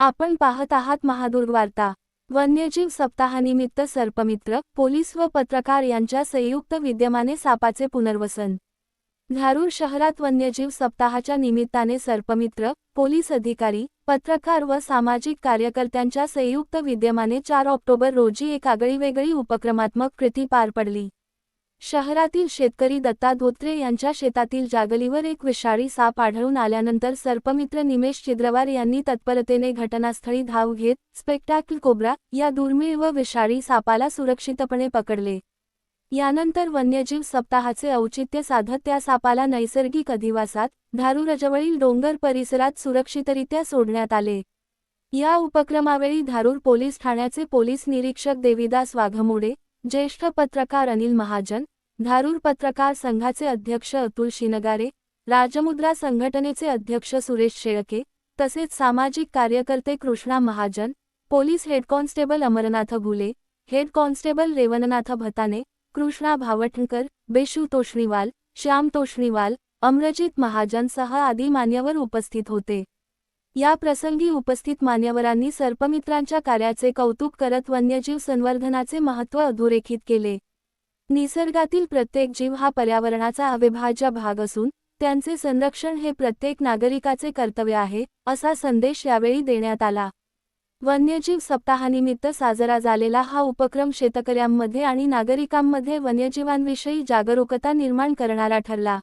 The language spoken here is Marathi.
आपण पाहत आहात महादुर्ग वार्ता। वन्यजीव सप्ताहानिमित्त सर्पमित्र, पोलीस व पत्रकार यांच्या संयुक्त विद्यमाने सापाचे पुनर्वसन। धारूर शहरात वन्यजीव सप्ताहाच्या निमित्ताने सर्पमित्र, पोलीस अधिकारी, पत्रकार व सामाजिक कार्यकर्त्यांच्या संयुक्त विद्यमाने 4 ऑक्टोबर रोजी एक आगळीवेगळी उपक्रमात्मक कृती पार पडली। शहरातील शेतकरी दत्ता धोत्रे यांच्या शेतातील जागलीवर एक विषारी साप आढळून आल्यानंतर सर्पमित्र निमेश चिद्रवार यांनी तत्परतेने घटनास्थळी धाव घेत स्पेक्टॅकल कोब्रा या दुर्मिळ व विषारी सापाला सुरक्षितपणे पकडले। यानंतर वन्यजीव सप्ताहाचे औचित्य साधत त्या सापाला नैसर्गिक अधिवासात धारूरजवळील डोंगर परिसरात सुरक्षितरित्या सोडण्यात आले। या उपक्रमावेळी धारूर पोलीस ठाण्याचे पोलीस निरीक्षक देविदास वाघमोडे, ज्येष्ठ पत्रकार अनिल महाजन, धारूर पत्रकार संघाचे अध्यक्ष अतुल शिनगारे, राजमुद्रा संघटनेचे अध्यक्ष सुरेश शेळके, तसेच सामाजिक कार्यकर्ते Krishna Mahajan, police head constable Amarnath Ghule, head constable Revannath Bhatane, Krishna Bhavtankar, Beshu Toshniwal, Shyam Toshniwal, Amarjeet महाजनसह आदी मान्यवर उपस्थित होते। या प्रसंगी उपस्थित मान्यवरांनी सर्पमित्रांच्या कार्याचे कौतुक करत वन्यजीव संवर्धनाचे महत्त्व अधोरेखित केले। निसर्गातील प्रत्येक जीव हा पर्यावरणाचा अविभाज्य भाग असून त्यांचे संरक्षण हे प्रत्येक नागरिकाचे कर्तव्य आहे, असा संदेश यावेळी देण्यात आला। वन्यजीव सप्ताहानिमित्त साजरा झालेला हा उपक्रम शेतकऱ्यांमध्ये आणि नागरिकांमध्ये वन्यजीवांविषयी जागरूकता निर्माण करणारा ठरला।